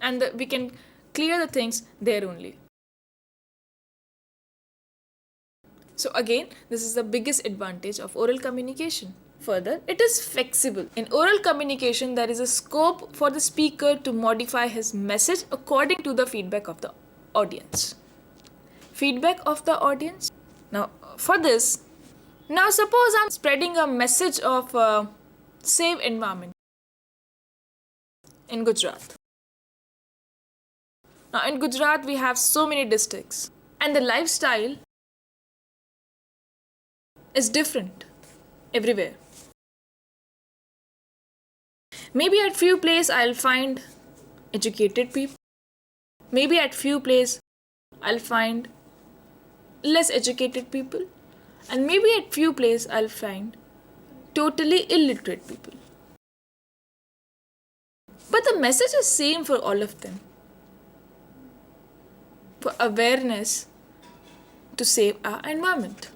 and we can clear the things there only. So again, this is the biggest advantage of oral communication. Further, it is flexible. In oral communication, there is a scope for the speaker to modify his message according to the feedback of the audience. Feedback of the audience. Now, for this, now suppose I'm spreading a message of save environment in Gujarat. Now, in Gujarat, we have so many districts, and the lifestyle is different everywhere. Maybe at few places I'll find educated people. Maybe at few places I'll find less educated people. And maybe at few places I'll find totally illiterate people. But the message is same for all of them. For awareness to save our environment.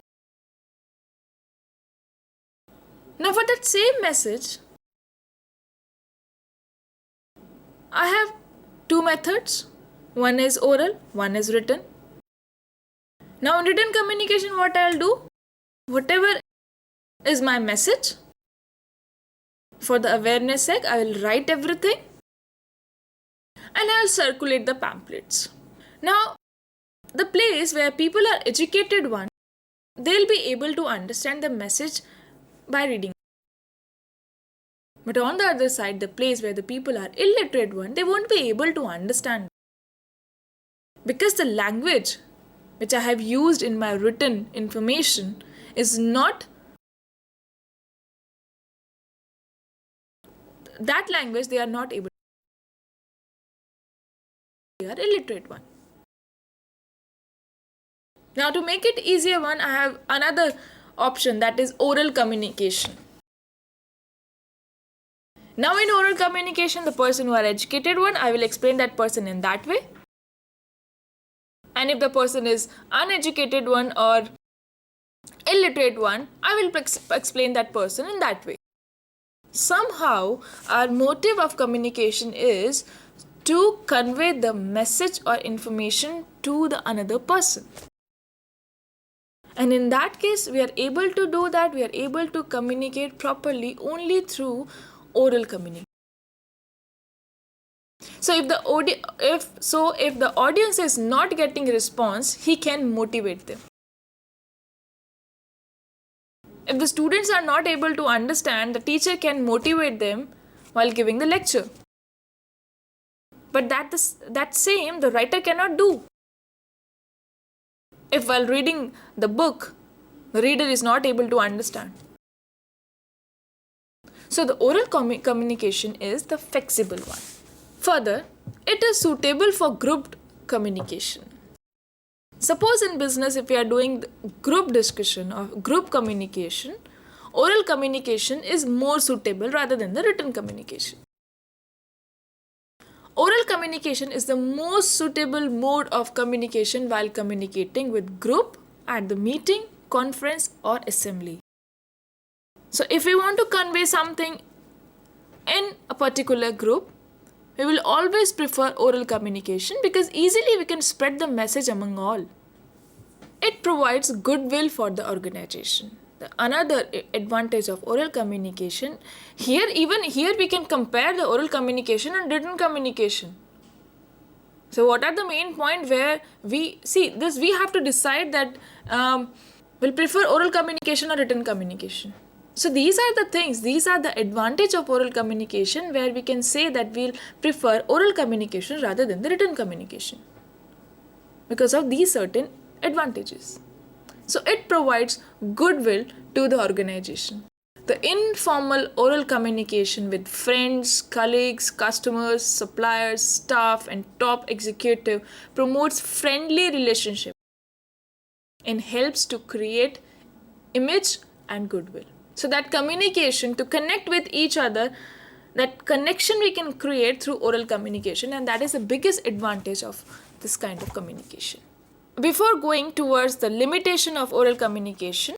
Now for that same message, I have two methods. One is oral, one is written. Now in written communication, what I'll do, whatever is my message, for the awareness sake, I will write everything and I'll circulate the pamphlets. Now, the place where people are educated one, they'll be able to understand the message by reading. But on the other side, the place where the people are illiterate one, they won't be able to understand. Because the language which I have used in my written information is not that language, they are not able. They are illiterate one. Now to make it easier one, I have another option, that is oral communication. Now in oral communication, the person who are educated one, I will explain that person in that way. And if the person is uneducated one or illiterate one, I will explain that person in that way. Somehow, our motive of communication is to convey the message or information to the another person. And in that case, we are able to do that, we are able to communicate properly only through oral communication. So if the audience is not getting response, he can motivate them. If the students are not able to understand, the teacher can motivate them while giving the lecture. But that same the writer cannot do. If while reading the book, the reader is not able to understand. So the oral communication is the flexible one. Further, it is suitable for group communication. Suppose in business, if we are doing group discussion or group communication, oral communication is more suitable rather than the written communication. Oral communication is the most suitable mode of communication while communicating with group at the meeting, conference or assembly. So if we want to convey something in a particular group, we will always prefer oral communication because easily we can spread the message among all. It provides goodwill for the organization. Another advantage of oral communication, even here we can compare the oral communication and written communication. So what are the main point where we see this, we have to decide that we'll prefer oral communication or written communication. So these are the things, these are the advantage of oral communication where we can say that we'll prefer oral communication rather than the written communication because of these certain advantages. So it provides goodwill to the organization. The informal oral communication with friends, colleagues, customers, suppliers, staff and top executive promotes friendly relationship and helps to create image and goodwill. So that communication to connect with each other, that connection we can create through oral communication, and that is the biggest advantage of this kind of communication. Before going towards the limitation of oral communication,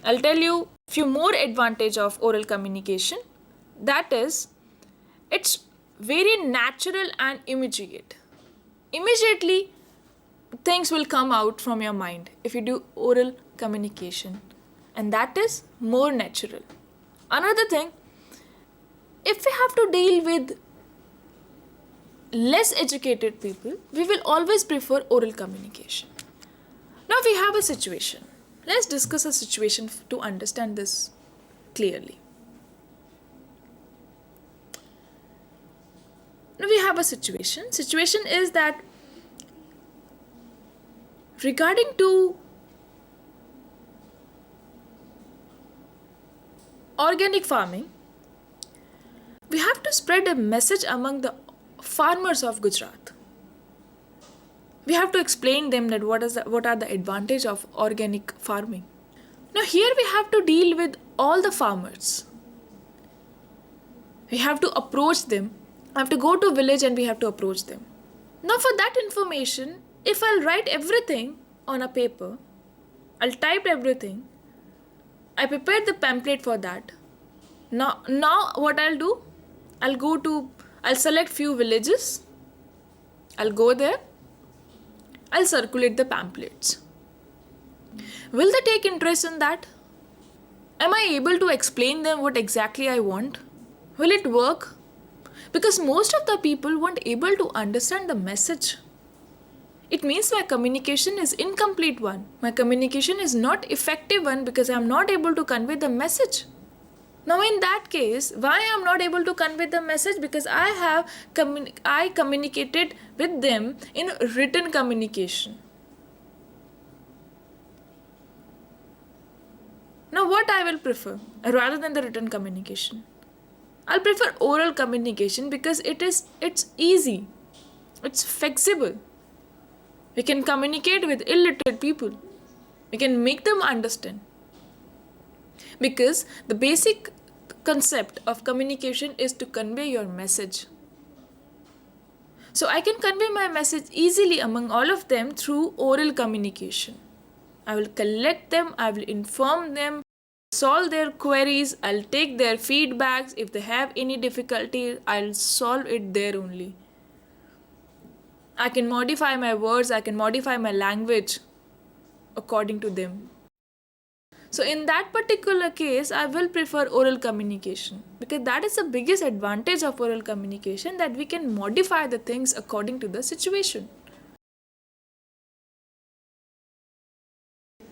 I'll tell you a few more advantages of oral communication. That is, it's very natural and immediate. Immediately, things will come out from your mind if you do oral communication, and that is more natural. Another thing, if we have to deal with less educated people, we will always prefer oral communication. Now we have a situation. Let's discuss a situation to understand this clearly. Now we have a situation. Situation is that regarding to organic farming, we have to spread a message among the farmers of Gujarat. We have to explain them that what are the advantage of organic farming. Now here we have to deal with all the farmers. We have to approach them. I have to go to village and we have to approach them. Now for that information, if I'll write everything on a paper, I'll type everything, I prepared the pamphlet for that. Now what I'll do, I'll select few villages, I'll go there, I'll circulate the pamphlets. Will they take interest in that? Am I able to explain them what exactly I want? Will it work? Because most of the people weren't able to understand the message. It means my communication is incomplete one. My communication is not effective one because I am not able to convey the message. Now in that case, why I am not able to convey the message? Because I communicated with them in written communication. Now what I will prefer rather than the written communication? I'll prefer oral communication because it's easy. It's flexible. We can communicate with illiterate people. We can make them understand. Because the basic concept of communication is to convey your message. So I can convey my message easily among all of them through oral communication. I will collect them, I will inform them, solve their queries, I'll take their feedbacks. If they have any difficulty, I'll solve it there only. I can modify my words, I can modify my language according to them. So in that particular case, I will prefer oral communication because that is the biggest advantage of oral communication, that we can modify the things according to the situation.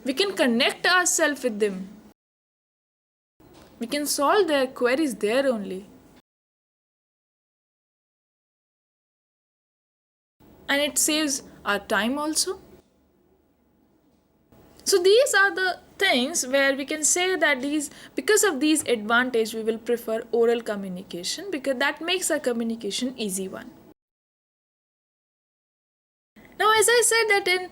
We can connect ourselves with them. We can solve their queries there only. And it saves our time also. So these are the things where we can say that because of these advantages, we will prefer oral communication because that makes our communication easy one. Now, as I said that in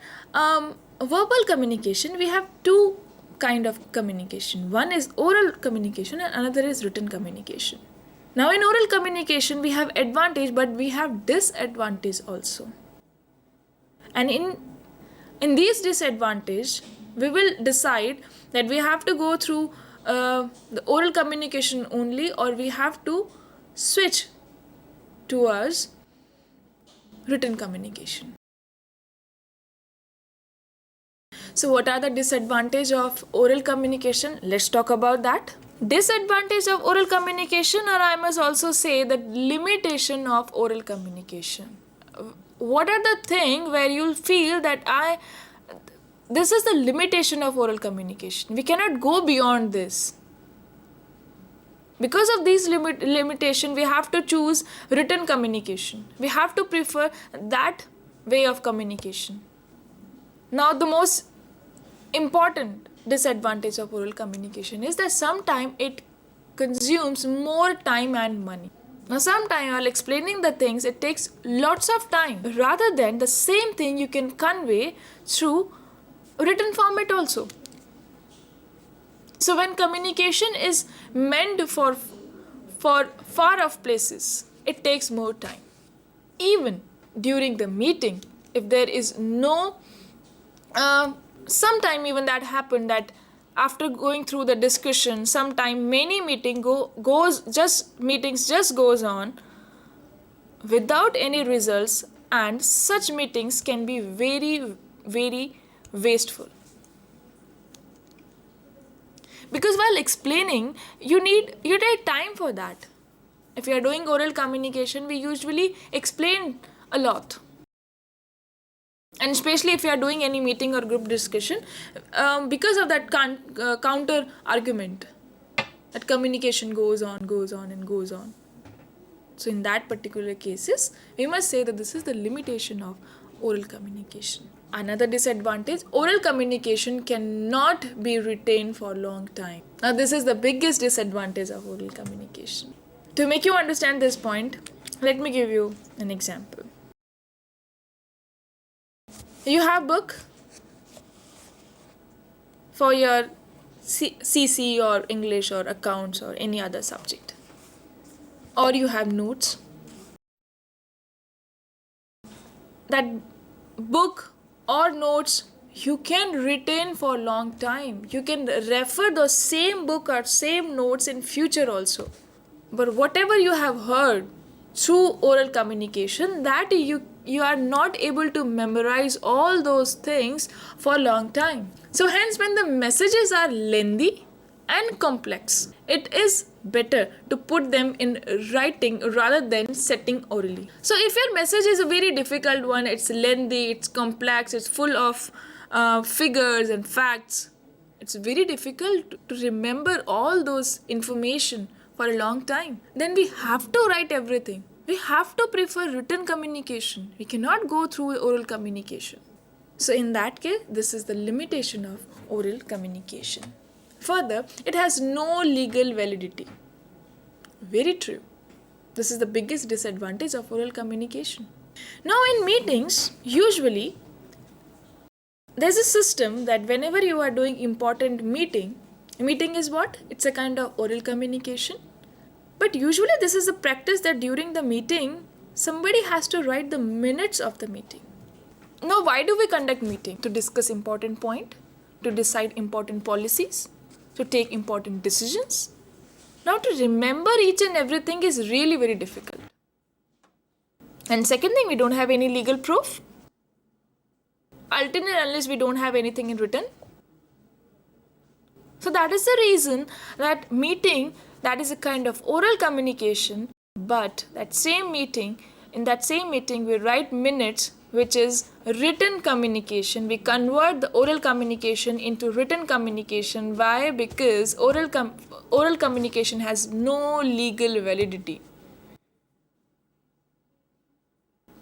verbal communication, we have two kind of communication. One is oral communication and another is written communication. Now, in oral communication, we have advantage, but we have disadvantage also. And in these disadvantage, we will decide that we have to go through the oral communication only, or we have to switch towards written communication. So what are the disadvantages of oral communication? Let's talk about that. Disadvantage of oral communication, or I must also say the limitation of oral communication. What are the things where you'll feel that this is the limitation of oral communication. We cannot go beyond this. Because of these limitation, we have to choose written communication. We have to prefer that way of communication. Now, the most important disadvantage of oral communication is that sometimes it consumes more time and money. Now, sometimes while explaining the things, it takes lots of time. Rather than the same thing you can convey through written format also. So when communication is meant for far off places, it takes more time. Even during the meeting, if there is no sometime even that happened that after going through the discussion, sometime many meetings just goes on, without any results, and such meetings can be very, very wasteful. Because while explaining, you take time for that. If you are doing oral communication, we usually explain a lot. And especially if you are doing any meeting or group discussion, because of that counter argument, that communication goes on and goes on. So in that particular cases, we must say that this is the limitation of oral communication. Another disadvantage, oral communication cannot be retained for a long time. Now this is the biggest disadvantage of oral communication. To make you understand this point, let me give you an example. You have book for your CC or English or accounts or any other subject, or you have notes. That book or notes you can retain for a long time. You can refer the same book or same notes in future also. But whatever you have heard through oral communication, that you are not able to memorize all those things for a long time. So hence, when the messages are lengthy and complex, it is better to put them in writing rather than setting orally. So if your message is a very difficult one, it's lengthy, it's complex, it's full of figures and facts, it's very difficult to remember all those information for a long time. Then we have to write everything. We have to prefer written communication. We cannot go through oral communication. So in that case, this is the limitation of oral communication. Further, it has no legal validity. Very true. This is the biggest disadvantage of oral communication. Now in meetings, usually, there's a system that whenever you are doing important meeting is what? It's a kind of oral communication. But usually this is a practice that during the meeting, somebody has to write the minutes of the meeting. Now, why do we conduct meeting? To discuss important point, to decide important policies, to take important decisions. Now, to remember each and everything is really very difficult. And second thing, we don't have any legal proof. Until and unless we don't have anything in written. So that is the reason that meeting, that is a kind of oral communication, but in that same meeting we write minutes, which is written communication. We convert the oral communication into written communication. Why? Because oral communication has no legal validity.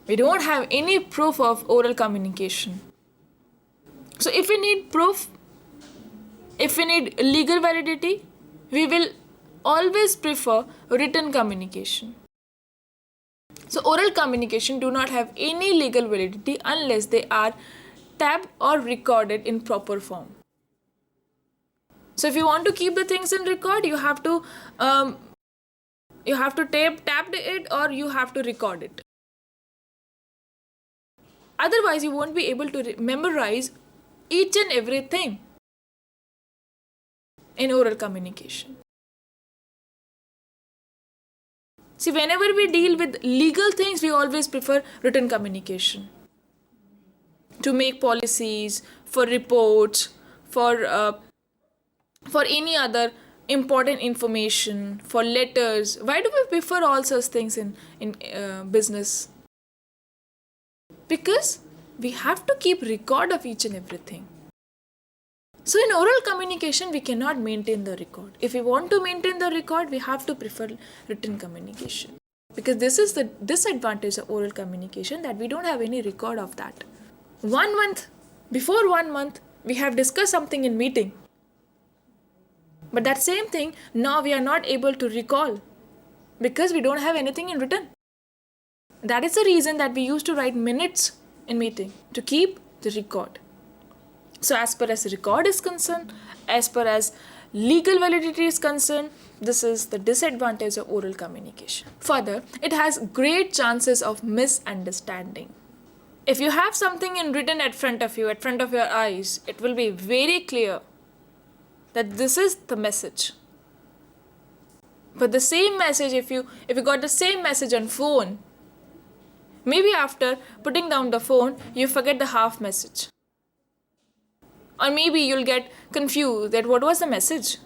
We don't have any proof of oral communication. So if we need proof, if we need legal validity, we will always prefer written communication. So oral communication do not have any legal validity unless they are tabbed or recorded in proper form. So if you want to keep the things in record, you have to tab it or you have to record it. Otherwise, you won't be able to memorize each and everything in oral communication. See, whenever we deal with legal things, we always prefer written communication. To make policies, for reports, for any other important information, for letters. Why do we prefer all such things in business? Because we have to keep record of each and everything. So in oral communication, we cannot maintain the record. If we want to maintain the record, we have to prefer written communication. Because this is the disadvantage of oral communication, that we don't have any record of that. Before 1 month, we have discussed something in meeting. But that same thing, now we are not able to recall because we don't have anything in written. That is the reason that we used to write minutes in meeting to keep the record. So as far as record is concerned, as far as legal validity is concerned, this is the disadvantage of oral communication. Further, it has great chances of misunderstanding. If you have something in written at front of you, at front of your eyes, it will be very clear that this is the message. But the same message, if you got the same message on phone, Maybe after putting down the phone, you forget the half message. Or maybe you'll get confused that what was the message.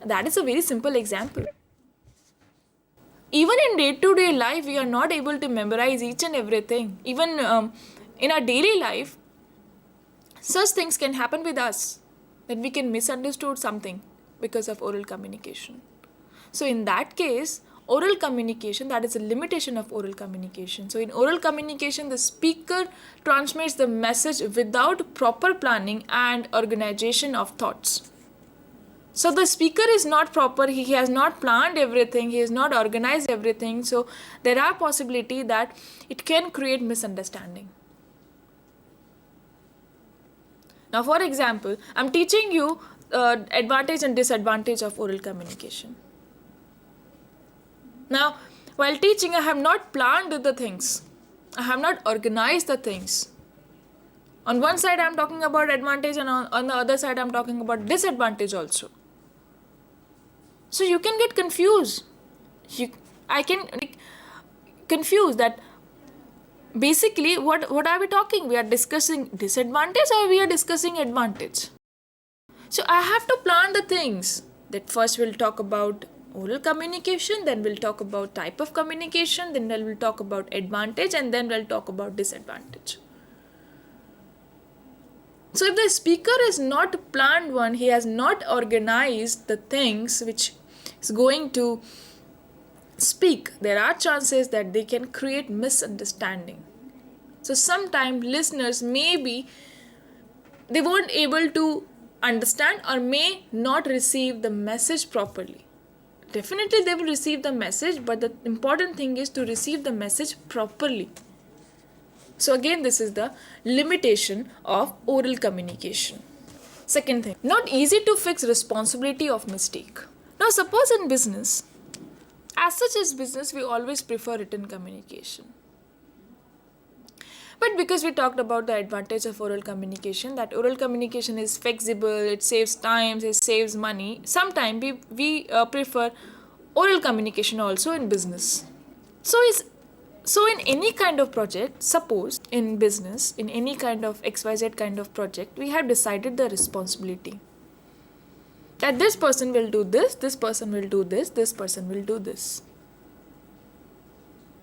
That is a very simple example. Even in day-to-day life, we are not able to memorize each and everything. Even in our daily life, such things can happen with us, that we can misunderstood something because of oral communication. So in that case, oral communication, that is a limitation of oral communication. So in oral communication, the speaker transmits the message without proper planning and organization of thoughts. So the speaker is not proper, he has not planned everything, he has not organized everything. So there are possibility that it can create misunderstanding. Now for example, I'm teaching you advantage and disadvantage of oral communication. Now while teaching, I have not planned the things, I have not organized the things. On one side I'm talking about advantage, and on the other side I'm talking about disadvantage also. So you can get confused. I can confuse that basically what are we talking? We are discussing disadvantage or we are discussing advantage? So I have to plan the things. That first we'll talk about oral communication, then we'll talk about type of communication, then we'll talk about advantage, and then we'll talk about disadvantage. So if the speaker is not planned one, he has not organized the things which is going to speak, there are chances that they can create misunderstanding. So sometimes listeners maybe they won't able to understand or may not receive the message properly. Definitely they will receive the message, but the important thing is to receive the message properly. So again, this is the limitation of oral communication. Second thing, not easy to fix responsibility of mistake. Now suppose in business, as such as business, we always prefer written communication. But because we talked about the advantage of oral communication, that oral communication is flexible, it saves time, it saves money, sometimes we prefer oral communication also in business. So in any kind of project, suppose in business, in any kind of XYZ kind of project, we have decided the responsibility. That this person will do this person will do this person will do this.